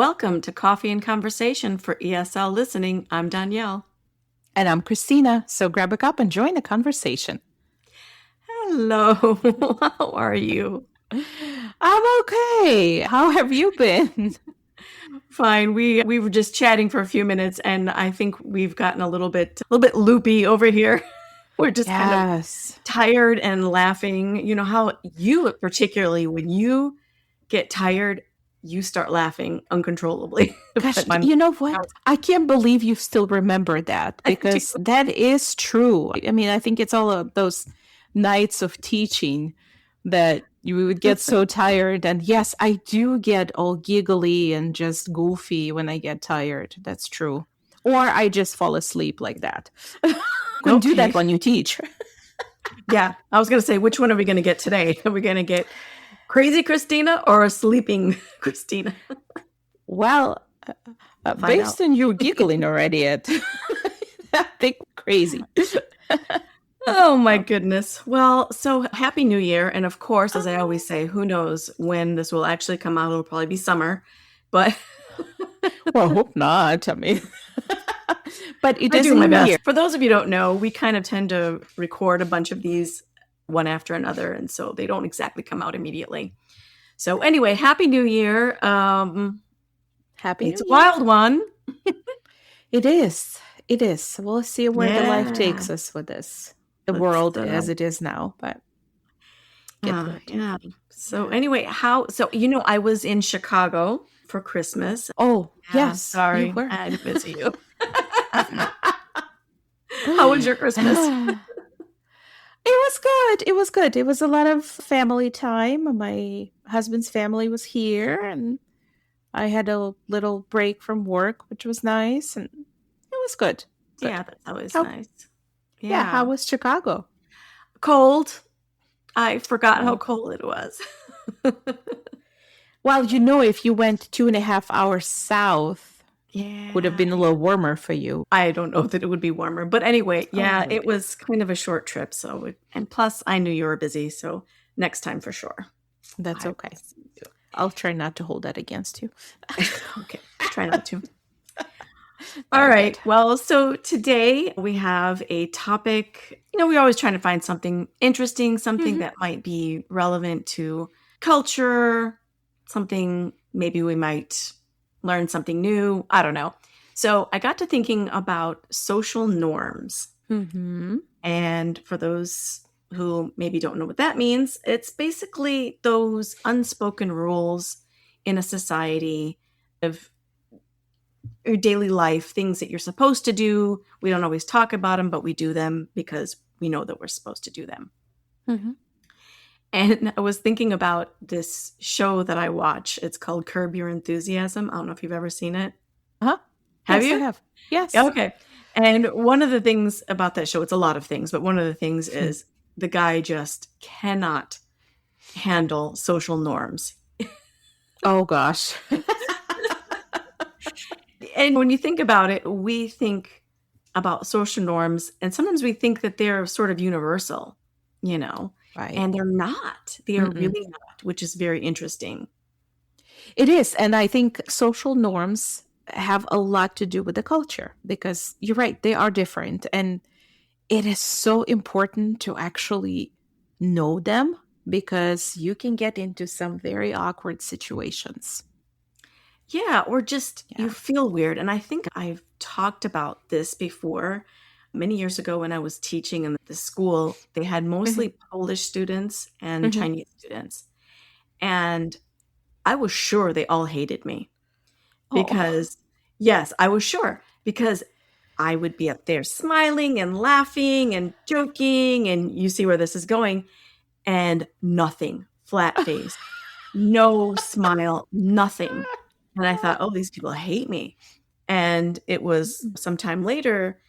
Welcome to Coffee and Conversation for ESL Listening. I'm Donielle. And I'm Khrystyna, so grab a cup and join the conversation. Hello, how are you? I'm okay. How have you been? Fine. We were just chatting for a few minutes, and I think we've gotten a little bit loopy over here. We're just kind of Yes. tired and laughing. You know how you, particularly when you get tired, you start laughing uncontrollably. Gosh, But you know what? I can't believe you still remember that I do. because that is true. I mean, I think it's all of those nights of teaching that you would get so tired. And yes, I do get all giggly and just goofy when I get tired. That's true. Or I just fall asleep like that. You can do that Okay. when you teach. Yeah, I was going to say, which one are we going to get today? Are we going to get Crazy Khrystyna or a sleeping Khrystyna? Well, based on you giggling already, I think crazy. Oh my goodness. Well, so happy New Year. And of course, as I always say, who knows when this will actually come out? It'll probably be summer. But Well, I hope not. I mean, but it I is do a my new best. year. For those of you who don't know, we kind of tend to record a bunch of these one after another. And so they don't exactly come out immediately. So anyway, happy New Year. Happy It's New a Year. wild one. It is. It is. We'll see where the life Yeah. takes us with this. The world as it is now, but get through it. Yeah. So anyway, I was in Chicago for Christmas. Oh, Yeah, yes, you sorry, were. I had to visit you. How was your Christmas? It was good. It was good. It was a lot of family time. My husband's family was here, and I had a little break from work, which was nice, and it was good. Good. Yeah, that's always How? nice. Yeah. How Yeah. was Chicago? Cold. I forgot how Oh. cold it was. Well, if you went 2.5 hours south, would have Yeah. been a little warmer for you. I don't know that it would be warmer, but anyway, Oh, yeah, it maybe. was kind of a short trip. And plus I knew you were busy, so next time for sure. That's I okay. will see you. I'll try not to hold that against you. Okay, try not to. All right. Good. Well, so today we have a topic. We're always trying to find something interesting, something that might be relevant to culture, something maybe we might learn something new. I don't know. So I got to thinking about social norms. Mm-hmm. And for those who maybe don't know what that means, it's basically those unspoken rules in a society of your daily life, things that you're supposed to do. We don't always talk about them, but we do them because we know that we're supposed to do them. Mm-hmm. And I was thinking about this show that I watch. It's called Curb Your Enthusiasm. I don't know if you've ever seen it. Huh? Have Yes, I you? have. Yes. Okay. And one of the things about that show, it's a lot of things, but one of the things is the guy just cannot handle social norms. Oh, gosh. And when you think about it, we think about social norms, and sometimes we think that they're sort of universal, Right. and they're not. They are Mm-mm. really not, which is very interesting. It is. And I think social norms have a lot to do with the culture because you're right, they are different. And it is so important to actually know them because you can get into some very awkward situations. Yeah, or just you Yeah. feel weird. And I think I've talked about this before. Many years ago when I was teaching in the school, they had Mm-hmm. mostly Polish students and Mm-hmm. Chinese students. And I was sure they all hated me Oh, because, yes, I was sure because I would be up there smiling and laughing and joking, and you see where this is going, and nothing, flat face, no smile, nothing. And I thought, oh, these people hate me. And it was sometime later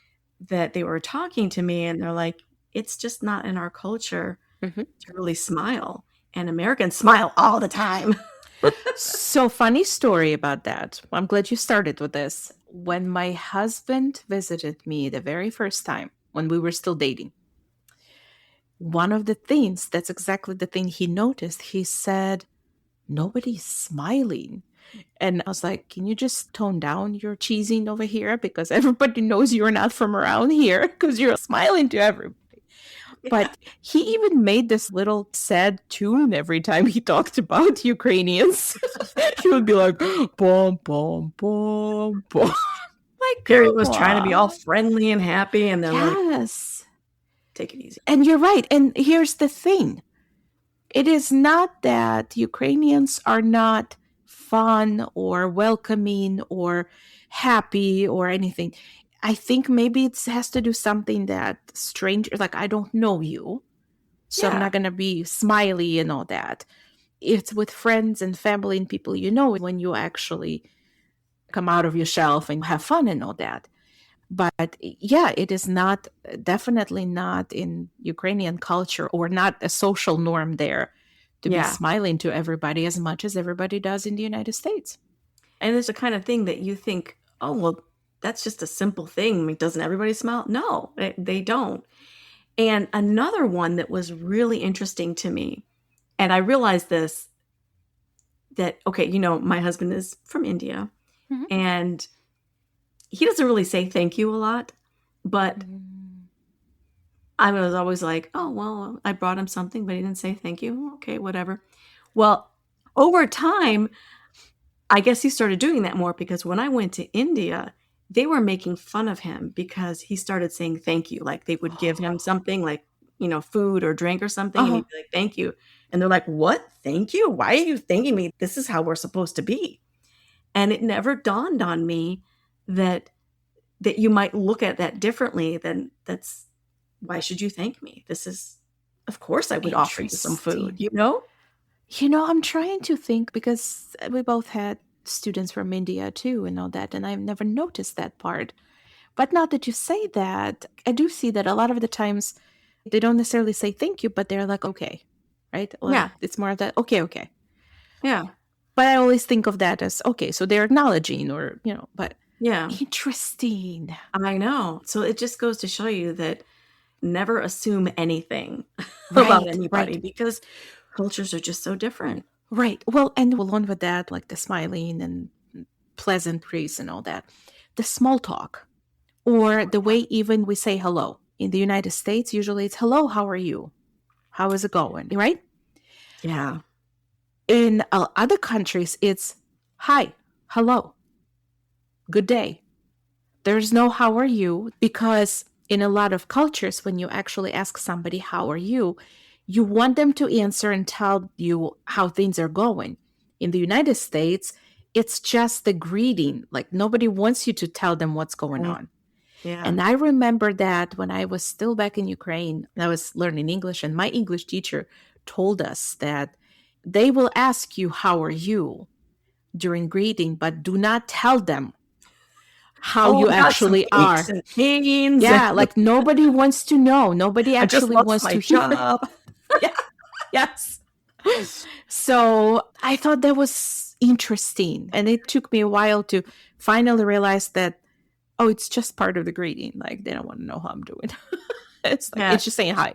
that they were talking to me, and they're like, it's just not in our culture Mhm. to really smile. And Americans smile all the time. So funny story about that. I'm glad you started with this. When my husband visited me the very first time, when we were still dating, one of the things, that's exactly the thing he noticed. He said, nobody's smiling. And I was like, can you just tone down your cheesing over here? Because everybody knows you're not from around here because you're smiling to everybody. Yeah. But he even made this little sad tune every time he talked about Ukrainians. He would be like, boom, boom, boom, boom. Like, Here he come was trying to be all on. friendly and happy, and then like, Yes. take it easy. And you're right. And here's the thing, it is not that Ukrainians are not fun or welcoming or happy or anything. I think maybe it has to do something that stranger, like I don't know you, so I'm Yeah. not going to be smiley and all that. It's with friends and family and people you know when you actually come out of your shelf and have fun and all that. But yeah, it is not, definitely not in Ukrainian culture or not a social norm there to be Yeah. smiling to everybody as much as everybody does in the United States. And it's the kind of thing that you think, oh, well, that's just a simple thing. I mean, doesn't everybody smile? No, they don't. And another one that was really interesting to me, and I realized this, that, okay, my husband is from India, Mhm. and he doesn't really say thank you a lot, but Mm. I was always like, oh, well, I brought him something, but he didn't say thank you. Okay, whatever. Well, over time, I guess he started doing that more because when I went to India, they were making fun of him because he started saying thank you. Like they would give him something like, food or drink or something, and Uh-huh. he'd be like, thank you. And they're like, what? Thank you? Why are you thanking me? This is how we're supposed to be. And it never dawned on me that you might look at that differently than that's why should you thank me? This is, of course I would offer you some food, Interesting. you know? I'm trying to think because we both had students from India too and all that, and I've never noticed that part. But now that you say that, I do see that a lot of the times they don't necessarily say thank you, but they're like, okay, right? Like Yeah. it's more of that, okay, okay. Yeah. But I always think of that as, okay, so they're acknowledging or, but Yeah. interesting. I know. So it just goes to show you that never assume anything about Right, anybody right, because cultures are just so different. right. Well, and along with that, like the smiling and pleasantries and all that, the small talk or the way even we say hello. In the United States, usually it's hello, how are you? How is it going? Right? Yeah. In other countries, it's hi, hello, good day. There's no how are you because in a lot of cultures, when you actually ask somebody, how are you want them to answer and tell you how things are going. In the United States, it's just the greeting. Like nobody wants you to tell them what's going Right. on. Yeah. And I remember that when I was still back in Ukraine, I was learning English, and my English teacher told us that they will ask you, how are you during greeting, but do not tell them how Oh, you I got some actually aches are. and pains. Yeah, like nobody wants to know. Nobody I just actually lost wants my to hear. job. Yeah, yes. So I thought that was interesting. And it took me a while to finally realize that, oh, it's just part of the greeting. Like they don't want to know how I'm doing. It's like, Yeah. it's just saying hi.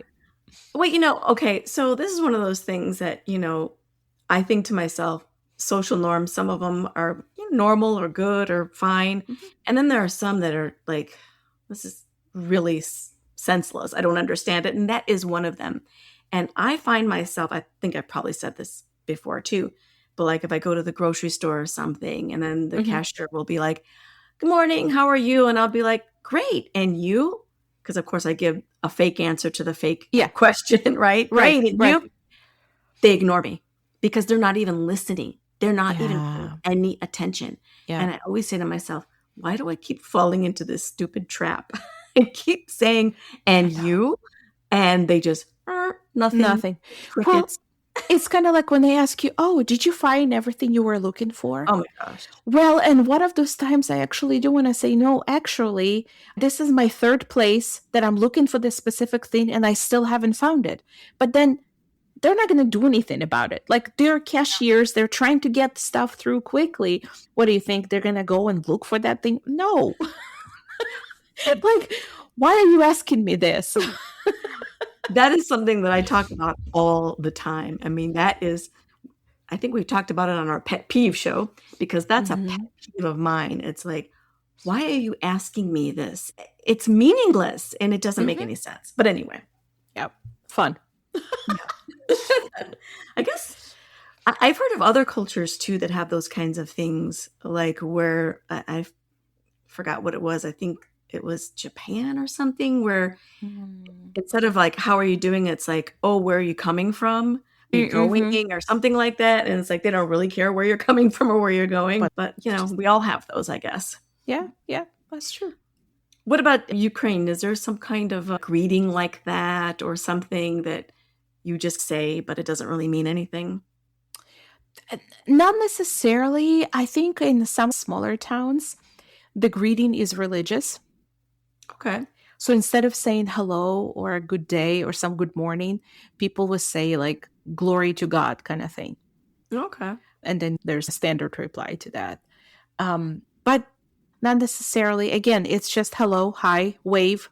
Well, okay, so this is one of those things that, I think to myself, social norms, some of them are normal or good or fine. Mhm. And then there are some that are like, this is really senseless. I don't understand it. And that is one of them. And I find myself, I think I probably said this before too, but like if I go to the grocery store or something, and then the Mhm. cashier will be like, good morning, how are you? And I'll be like, great. And you? Because of course I give a fake answer to the fake Yeah, question, right? right, Great. And right. you? They ignore me because they're not even listening. They're not even paying Yeah, any attention. yeah. And I always say to myself, why do I keep falling into this stupid trap? I keep saying, I and know. you? And they just, nothing, Nothing. Well, crickets. it's kind of like when they ask you, oh, did you find everything you were looking for? Oh my gosh. Well, and one of those times I actually do want to say, no, actually, this is my third place that I'm looking for this specific thing and I still haven't found it. But then they're not going to do anything about it. Like they're cashiers, they're trying to get stuff through quickly. What do you think? They're going to go and look for that thing? No. Like, why are you asking me this? That is something that I talk about all the time. I mean, that is I think we talked about it on our pet peeve show because that's a pet Hmm. peeve of mine. It's like, why are you asking me this? It's meaningless and it doesn't make Hmm. any sense. But anyway, Yep. Fun. yeah. I guess I've heard of other cultures too that have those kinds of things, like where I forgot what it was. I think it was Japan or something, where Mm. instead of like, how are you doing? It's like, oh, where are you coming from? Are you going Mm-hmm. or something like that? And it's like, they don't really care where you're coming from or where you're going. But But, just, we all have those, I guess. yeah, yeah, that's true. What about Ukraine? Is there some kind of a greeting like that or something that you just say, but it doesn't really mean anything? Not necessarily. I think in some smaller towns, the greeting is religious. Okay. So instead of saying hello or a good day or some good morning, people will say like glory to God kind of thing. Okay. And then there's a standard reply to that. But not necessarily. Again, it's just hello, hi, wave,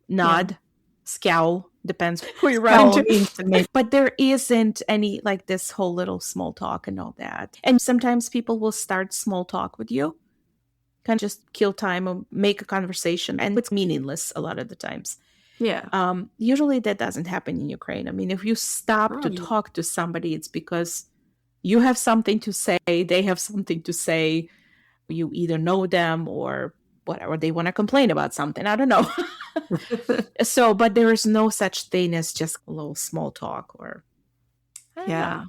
Yeah. nod, scowl, depends who you run Scowl into. means to make. But there isn't any like this whole little small talk and all that. And sometimes people will start small talk with you, kind of just kill time or make a conversation, and it's meaningless a lot of the times. Yeah. Usually that doesn't happen in Ukraine. I mean, if you stop to Right. talk to somebody, it's because you have something to say, they have something to say, you either know them or whatever, they want to complain about something. I don't know. So, but there is no such thing as just a little small talk or, I don't know. Yeah.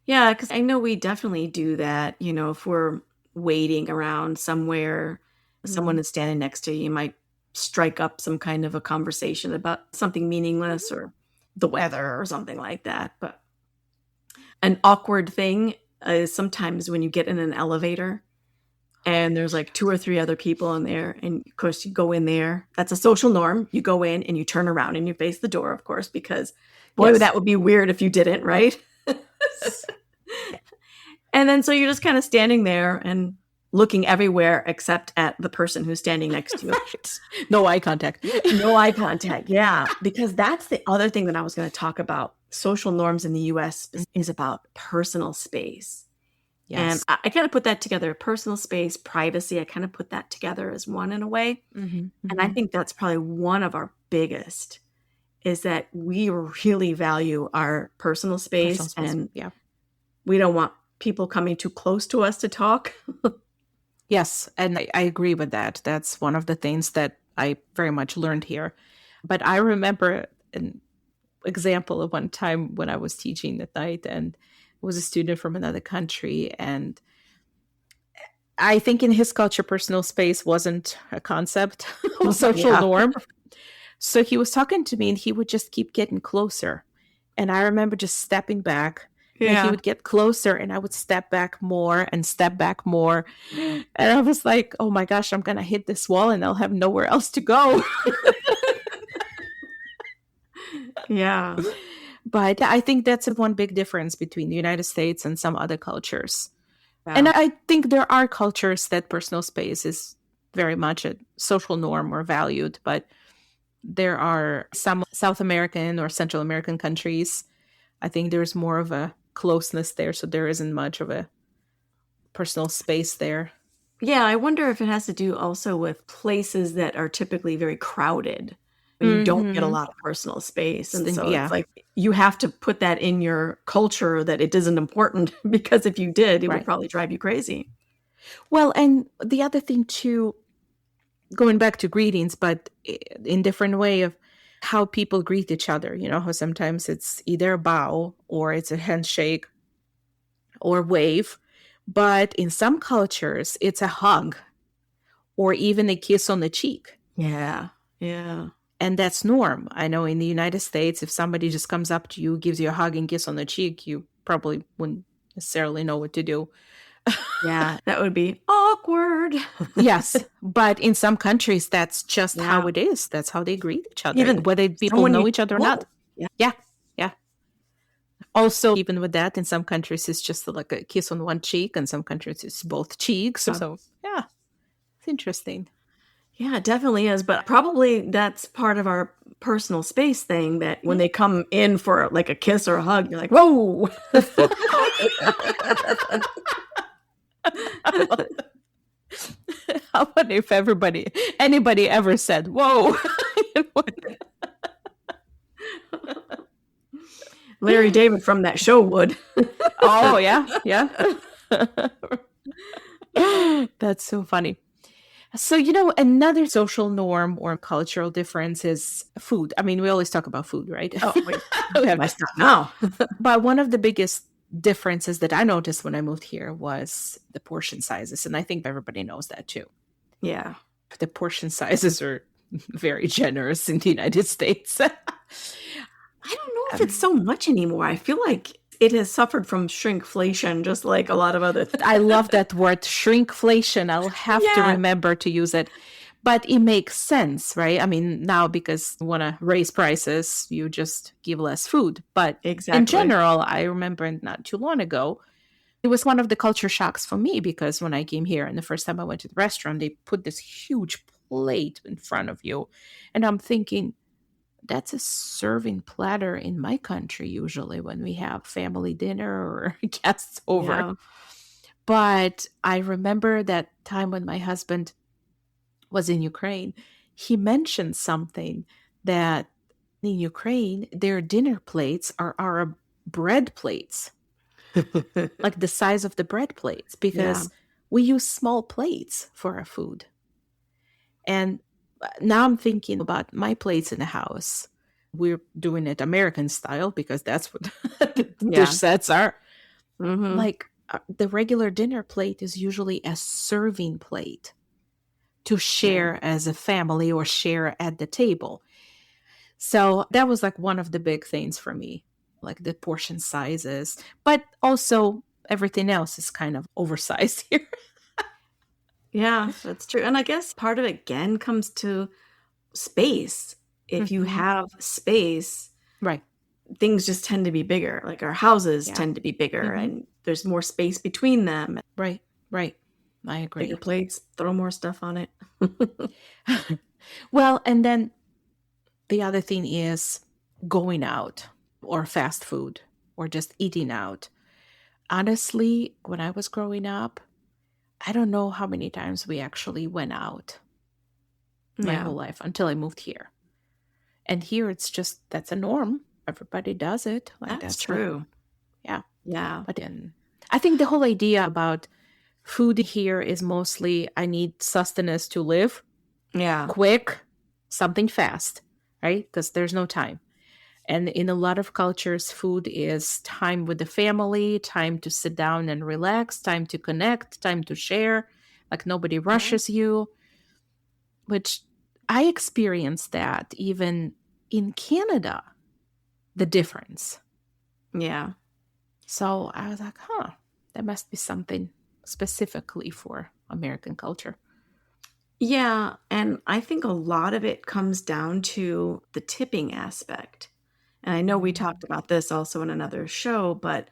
Yeah, because I know we definitely do that. If we're waiting around somewhere, someone Mhm. is standing next to you, you might strike up some kind of a conversation about something meaningless or the weather or something like that. But an awkward thing is sometimes when you get in an elevator and there's like two or three other people in there, and of course you go in there. That's a social norm. You go in and you turn around and you face the door, of course, because boy, Yes. that would be weird if you didn't, right? And then so you're just kind of standing there and looking everywhere except at the person who's standing next to you. Right. No eye contact. No eye contact. Yeah. Because that's the other thing that I was going to talk about. Social norms in the US is about personal space. And Yes. I kind of put that together, personal space, privacy. I kind of put that together as one in a way. Hmm. And I Hmm. think that's probably one of our biggest is that we really value our personal Personal space space. and Yeah. we don't want people coming too close to us to talk. Yes. And I agree with that. That's one of the things that I very much learned here. But I remember an example of one time when I was teaching at night and it was a student from another country. And I think in his culture, personal space wasn't a concept or social Yeah. norm. So he was talking to me and he would just keep getting closer. And I remember just stepping back. And then he Yeah. would get closer and I would step back more and step back more. And I was like, oh my gosh, I'm going to hit this wall and I'll have nowhere else to go. Yeah. But I think that's one big difference between the United States and some other cultures. And Yeah. I think there are cultures that personal space is very much a social norm or valued, but there are some South American or Central American countries. I think there's more of a closeness there, so there isn't much of a personal space there. Yeah, I wonder if it has to do also with places that are typically very crowded. You don't get a Hmm. lot of personal space, and so it's Yeah, like you have to put that in your culture that it isn't important because if you did, it would right. probably drive you crazy. Well, and the other thing too, going back to greetings, but in different way of how people greet each other. You know how sometimes it's either a bow or it's a handshake or wave, but in some cultures it's a hug or even a kiss on the cheek. Yeah. Yeah. And that's norm. I know in the United States, if somebody just comes up to you, gives you a hug and kiss on the cheek, you probably wouldn't necessarily know what to do. Yeah, that would be awkward. Yes, but in some countries, that's just how Yeah. it is. That's how they greet each other, Even whether people someone know you each other or not. know. Yeah. Yeah, yeah. Also, even with that, in some countries, it's just like a kiss on one cheek, and some countries, it's both cheeks. So yeah, it's interesting. Yeah, it definitely is. But probably that's part of our personal space thing that when they come in for like a kiss or a hug, you're like, whoa. I wonder if anybody ever said, "Whoa." Larry David from that show would. Oh, yeah, yeah. That's so funny. So, another social norm or cultural difference is food. I mean, we always talk about food, right? Oh, wait. My stuff now. But one of the biggest differences that I noticed when I moved here was the portion sizes. And I think everybody knows that too. Yeah. The portion sizes are very generous in the United States. I don't know if it's so much anymore. I feel like it has suffered from shrinkflation, just like a lot of other things. I love that word, shrinkflation. I'll have to Yeah. remember to use it. But it makes sense, right? I mean, now because you want to raise prices, you just give less food. But in Exactly. general, I remember not too long ago, it was one of the culture shocks for me because when I came here and the first time I went to the restaurant, they put this huge plate in front of you. And I'm thinking, that's a serving platter in my country usually when we have family dinner or guests over. Yeah. But I remember that time when my husband was in Ukraine, he mentioned something that in Ukraine, their dinner plates are our bread plates, like the size of the bread plates, because we use small plates for our food. And now I'm thinking about my plates in the house. We're doing it American style because that's what the dish sets are. Mhm. Like the regular dinner plate is usually a serving plate to share as a family or share at the table. So that was like one of the big things for me, like the portion sizes, but also everything else is kind of oversized here. Yeah, that's true. And I guess part of it again comes to space. If you have space, Right. things just tend to be bigger. Like our houses Yeah. tend to be bigger and there's more space between them. Right. Right. I agree. Bigger plates, throw more stuff on it. Well, and then the other thing is going out or fast food or just eating out. Honestly, when I was growing up, I don't know how many times we actually went out my whole life until I moved here. And here it's just, that's a norm. Everybody does it. Like That's true. Yeah. Yeah. But I think the whole idea about food here is mostly I need sustenance to live. Yeah. Quick, something fast, right? Because there's no time. And in a lot of cultures, food is time with the family, time to sit down and relax, time to connect, time to share. Like nobody rushes you, which I experienced that even in Canada, the difference. Yeah. So I was like, there must be something specifically for American culture. Yeah. And I think a lot of it comes down to the tipping aspect. And I know we talked about this also in another show, but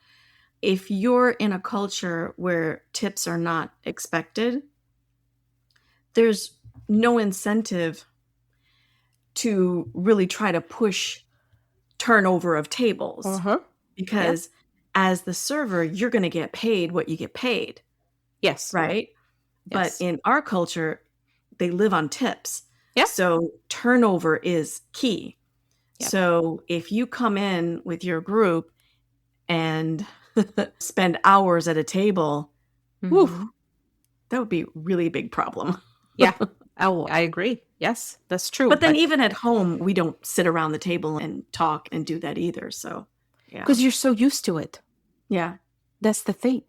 if you're in a culture where tips are not expected, there's no incentive to really try to push turnover of tables because as the server, you're going to get paid what you get paid. Yes. Right. Yes. But in our culture, they live on tips. Yeah. So turnover is key. Yep. So if you come in with your group and spend hours at a table, whew, that would be a really big problem. Yeah. Oh, I agree. Yes, that's true. But then even at home, we don't sit around the table and talk and do that either. So, yeah. Because you're so used to it. Yeah. That's the thing.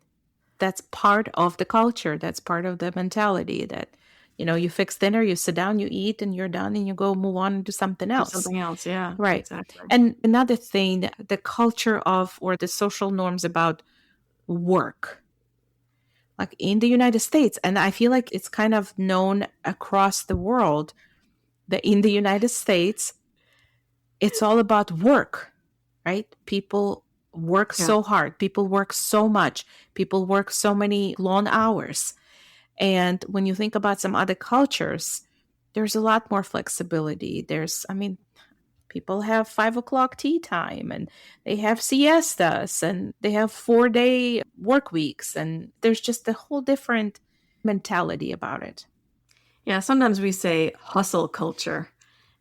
That's part of the culture. That's part of the mentality that, you fix dinner, you sit down, you eat, and you're done, and you go move on and do something else. Do something else, yeah. Right. Exactly. And another thing, the culture of, or the social norms about work. Like in the United States, and I feel like it's kind of known across the world that in the United States, it's all about work, right? People work so hard. People work so much. People work so many long hours. And when you think about some other cultures, there's a lot more flexibility. I mean, people have 5 o'clock tea time and they have siestas and they have 4-day work weeks. And there's just a whole different mentality about it. Yeah, sometimes we say hustle culture.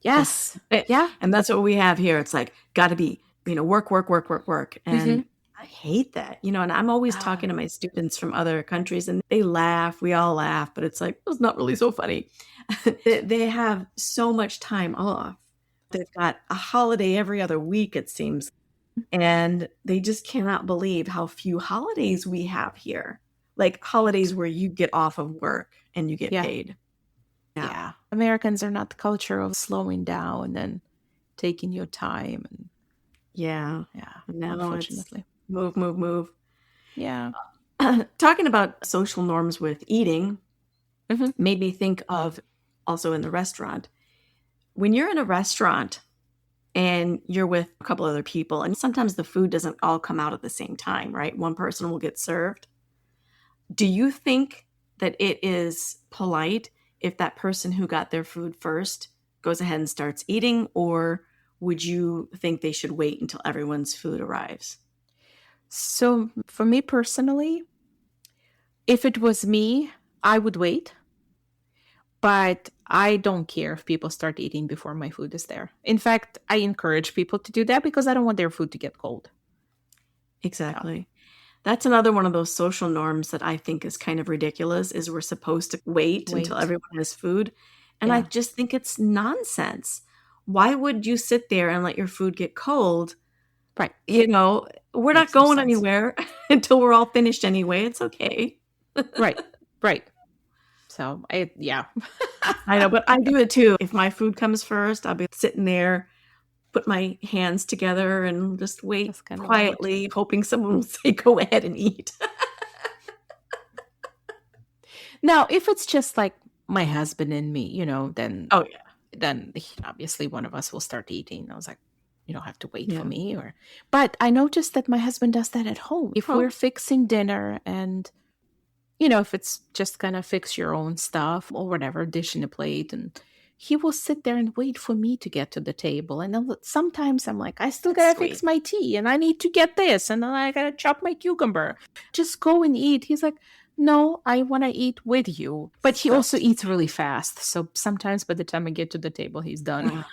Yes. Yeah. And that's what we have here. It's like, got to be, work, work, work, work, work. And I hate that, and I'm always talking to my students from other countries and they laugh. We all laugh, but it's like, it's not really so funny. They have so much time off. They've got a holiday every other week, it seems. And they just cannot believe how few holidays we have here. Like holidays where you get off of work and you get Yeah. paid. Yeah. Americans are not the culture of slowing down and taking your time. And yeah. No, unfortunately. Move, move, move. Yeah. Talking about social norms with eating made me think of also in the restaurant. When you're in a restaurant and you're with a couple other people, and sometimes the food doesn't all come out at the same time, right? One person will get served. Do you think that it is polite if that person who got their food first goes ahead and starts eating, or would you think they should wait until everyone's food arrives? So for me personally, if it was me, I would wait. But I don't care if people start eating before my food is there. In fact, I encourage people to do that because I don't want their food to get cold. Exactly. Yeah. That's another one of those social norms that I think is kind of ridiculous, is we're supposed to wait. Until everyone has food. And I just think it's nonsense. Why would you sit there and let your food get cold? Right. We're not going anywhere until we're all finished anyway. It's okay. Right. So, I know, but I do it too. If my food comes first, I'll be sitting there, put my hands together and just wait quietly, hoping someone will say, go ahead and eat. Now, if it's just like my husband and me, then then obviously one of us will start eating. I was like, you don't have to wait for me. But I noticed that my husband does that at home. If we're fixing dinner and if it's just kind of fix your own stuff or whatever, dish in a plate, and he will sit there and wait for me to get to the table. And then sometimes I'm like, I still gotta fix my tea and I need to get this. And then I gotta chop my cucumber. Just go and eat. He's like, no, I want to eat with you. But he also eats really fast. So sometimes by the time I get to the table, he's done.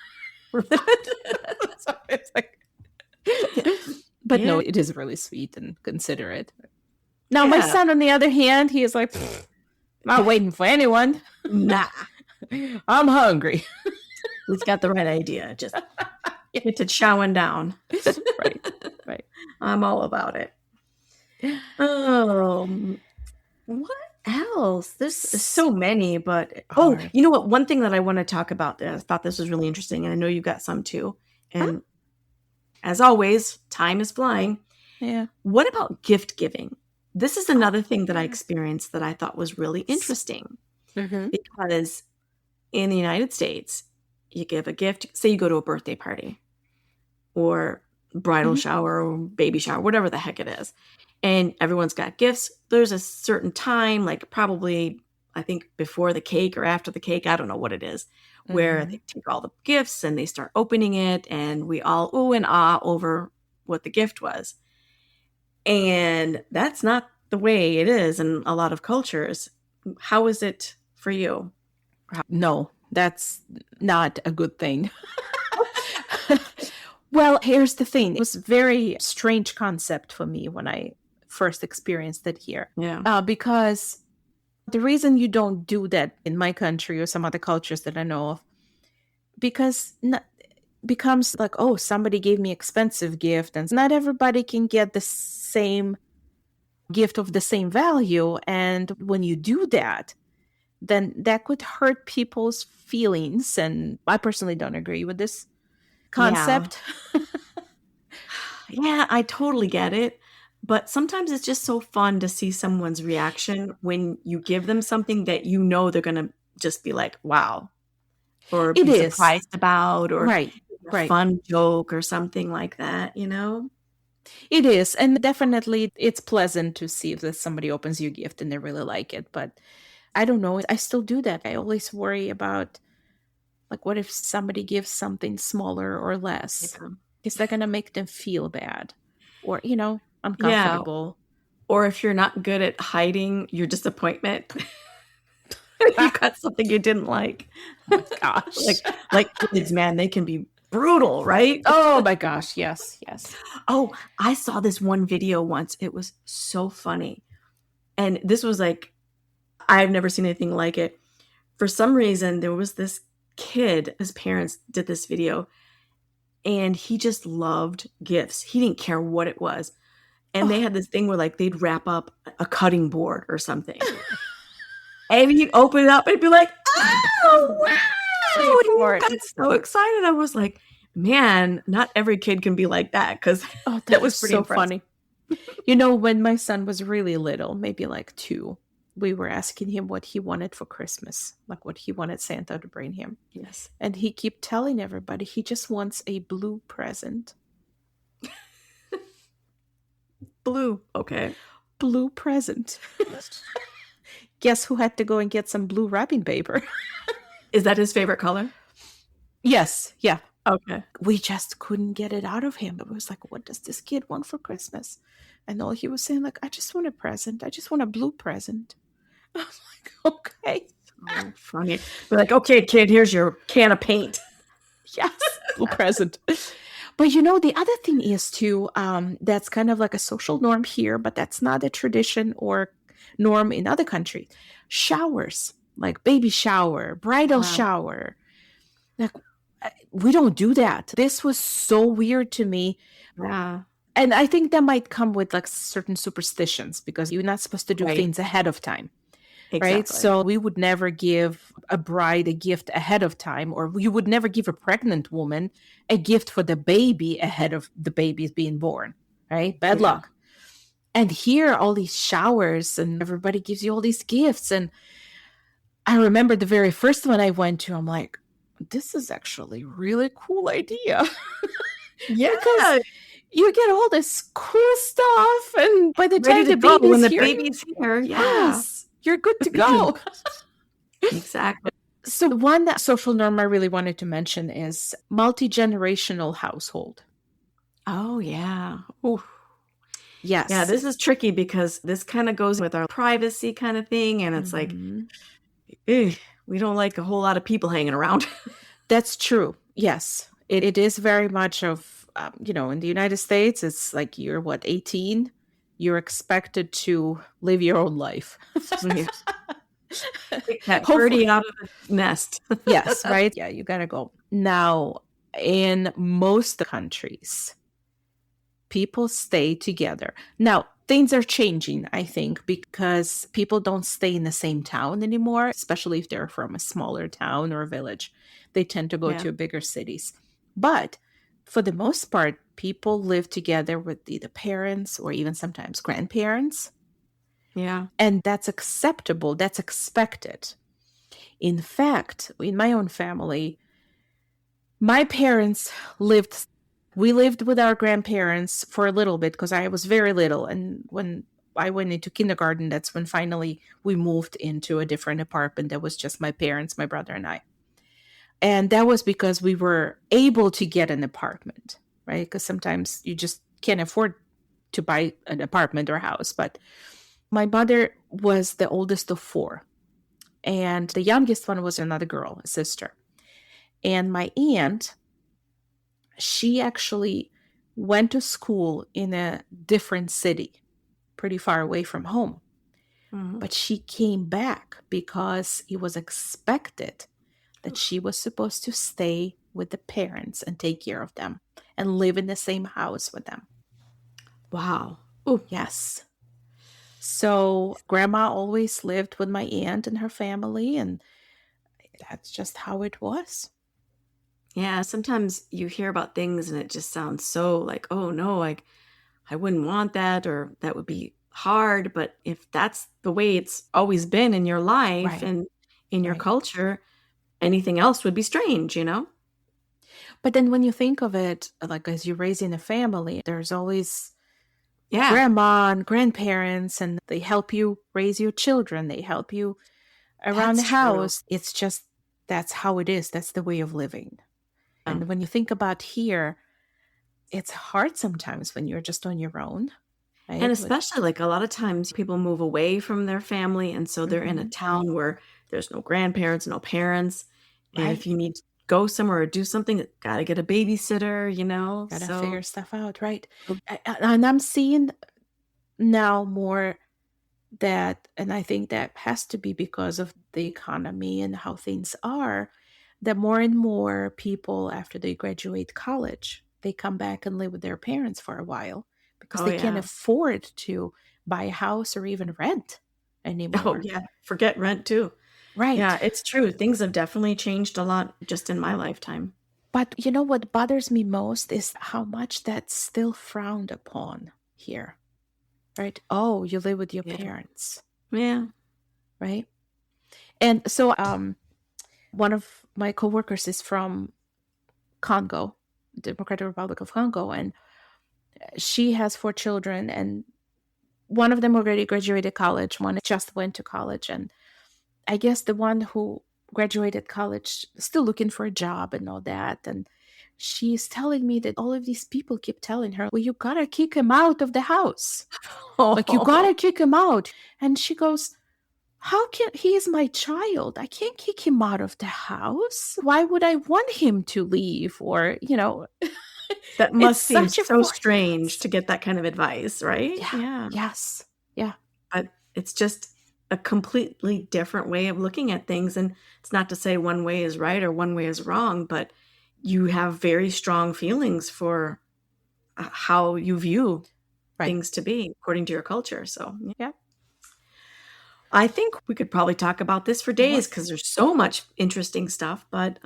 So it's like, but no, it is really sweet and considerate. Now, my son, on the other hand, he is like, not waiting for anyone. Nah. I'm hungry. He's got the right idea. Just get to chowing down. Right. I'm all about it. What else? There's so many, but you know what? One thing that I want to talk about, I thought this was really interesting, and I know you've got some too. And as always, time is flying. Yeah. What about gift giving? This is another thing that I experienced that I thought was really interesting. Because in the United States, you give a gift, say you go to a birthday party or bridal shower or baby shower, whatever the heck it is. And everyone's got gifts. There's a certain time, like probably, I think, before the cake or after the cake, I don't know what it is, where they take all the gifts and they start opening it, and we all ooh and ah over what the gift was. And that's not the way it is in a lot of cultures. How is it for you? No, that's not a good thing. Well, here's the thing. It was a very strange concept for me when I first experienced it here. Yeah. Because the reason you don't do that in my country or some other cultures that I know of, because becomes like, oh, somebody gave me expensive gift, and not everybody can get the same gift of the same value. And when you do that, then that could hurt people's feelings. And I personally don't agree with this concept. Yeah, I totally get it. But sometimes it's just so fun to see someone's reaction when you give them something that they're going to just be like, wow, or be surprised about, or a fun joke or something like that, It is. And definitely it's pleasant to see that somebody opens your gift and they really like it. But I don't know. I still do that. I always worry about Like, what if somebody gives something smaller or less? Yeah. Is that going to make them feel bad or, Yeah. uncomfortable? Or if you're not good at hiding your disappointment, you got something you didn't like. Oh my gosh. Like kids, man, they can be brutal, right? Oh my gosh. Yes. Yes. Oh, I saw this one video once. It was so funny. And this was like, I've never seen anything like it. For some reason, there was this kid, his parents did this video, and he just loved gifts. He didn't care what it was. And they Oh, had this thing where like they'd wrap up a cutting board or something. And you'd open it up and be like, oh, wow. wait And for you it. got so excited. I was like, man, not every kid can be like that, because Oh, that that was is pretty so impressive. funny. When my son was really little, maybe like 2, we were asking him what he wanted for Christmas, like what he wanted Santa to bring him. Yes. And he kept telling everybody he just wants a blue present. Blue. Okay. Blue present. Guess who had to go and get some blue wrapping paper? Is that his favorite color? Yes. Yeah. Okay. We just couldn't get it out of him. It was like, what does this kid want for Christmas? And all he was saying, like, I just want a present. I just want a blue present. I was like, okay. Oh, funny. We're like, okay, kid, here's your can of paint. Yes, blue present. But the other thing is too, that's kind of like a social norm here, but that's not a tradition or norm in other countries. Showers, like baby shower, bridal Wow. shower. Like, we don't do that. This was so weird to me. Yeah. And I think that might come with like certain superstitions because you're not supposed to do Right. things ahead of time. Exactly. Right. So we would never give a bride a gift ahead of time, or you would never give a pregnant woman a gift for the baby ahead of the baby being born. Right. Bad luck. And here, all these showers and everybody gives you all these gifts. And I remember the very first one I went to, I'm like, this is actually a really cool idea. Yeah. Because you get all this cool stuff. And by the time the baby's when the here, baby's here. yes, you're good to go. Exactly. So one social norm I really wanted to mention is multi-generational household. Oh, yeah. Ooh. Yes. Yeah, this is tricky because this kind of goes with our privacy kind of thing. And it's like, we don't like a whole lot of people hanging around. That's true. Yes. It is very much of, in the United States, it's like you're 18? You're expected to live your own life. That birdie out of the nest. Yes, right? Yeah, you got to go. Now, in most countries, people stay together. Now, things are changing, I think, because people don't stay in the same town anymore, especially if they're from a smaller town or a village. They tend to go to bigger cities. But for the most part, people live together with either parents or even sometimes grandparents. Yeah. And that's acceptable. That's expected. In fact, in my own family, my parents we lived with our grandparents for a little bit because I was very little. And when I went into kindergarten, that's when finally we moved into a different apartment that was just my parents, my brother, and I. And that was because we were able to get an apartment, right? Because sometimes you just can't afford to buy an apartment or house. But my mother was the oldest of 4. And the youngest one was another girl, a sister. And my aunt, she actually went to school in a different city, pretty far away from home. Mm-hmm. But she came back because it was expected that she was supposed to stay with the parents and take care of them and live in the same house with them. Wow. Oh, yes. So grandma always lived with my aunt and her family, and that's just how it was. Yeah, sometimes you hear about things and it just sounds so like, oh no, like I wouldn't want that, or that would be hard. But if that's the way it's always been in your life and in your culture, anything else would be strange, But then when you think of it, like as you're raising a family, there's always grandma and grandparents, and they help you raise your children. They help you around the house. It's just that's how it is. That's the way of living. Yeah. And when you think about here, it's hard sometimes when you're just on your own, And right? especially, like, a lot of times people move away from their family, and so they're in a Mhm. town where there's no grandparents, no parents, and if Right. you need to go somewhere or do something, gotta get a babysitter, Gotta figure so stuff out, right? And I'm seeing now more that, and I think that has to be because of the economy and how things are, that more and more people, after they graduate college, they come back and live with their parents for a while because Oh, they can't yeah. afford to buy a house or even rent Oh, anymore. yeah, forget rent too. Right. Yeah, it's true, things have definitely changed a lot just in my lifetime. But you know what bothers me most is how much that's still frowned upon here, right? Oh, you live with your Yeah. parents, Yeah. right? And so one of my coworkers is from Congo, Democratic Republic of Congo, and she has 4 children, and one of them already graduated college, one just went to college, and I guess the one who graduated college is still looking for a job and all that. And she's telling me that all of these people keep telling her, well, you gotta kick him out of the house. Like, you Oh, gotta kick him out. And she goes, how can he is my child? I can't kick him out of the house. Why would I want him to leave? Or, that it's must seem such a so foreign. strange to get that kind of advice, right? Yeah. Yeah. Yes. Yeah. But it's just a completely different way of looking at things, and it's not to say one way is right or one way is wrong, but you have very strong feelings for, how you view Right. things to be according to your culture, so, yeah. Yeah. I think we could probably talk about this for days What? because there's so much interesting stuff, but,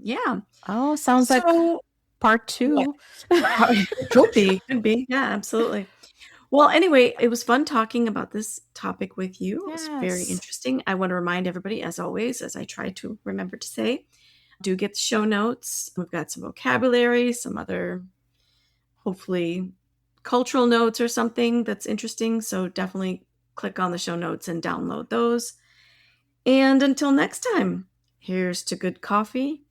yeah. Oh, sounds like So part yeah, two. it could be, yeah, absolutely. Well, anyway, it was fun talking about this topic with you. It was very Yes. interesting. I want to remind everybody, as always, as I try to remember to say, do get the show notes. We've got some vocabulary, some other, hopefully, cultural notes or something that's interesting. So definitely click on the show notes and download those. And until next time, here's to good coffee,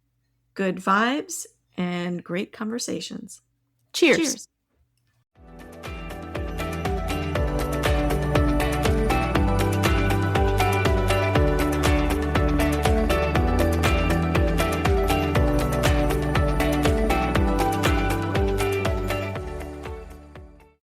good vibes, and great conversations. Cheers. Cheers.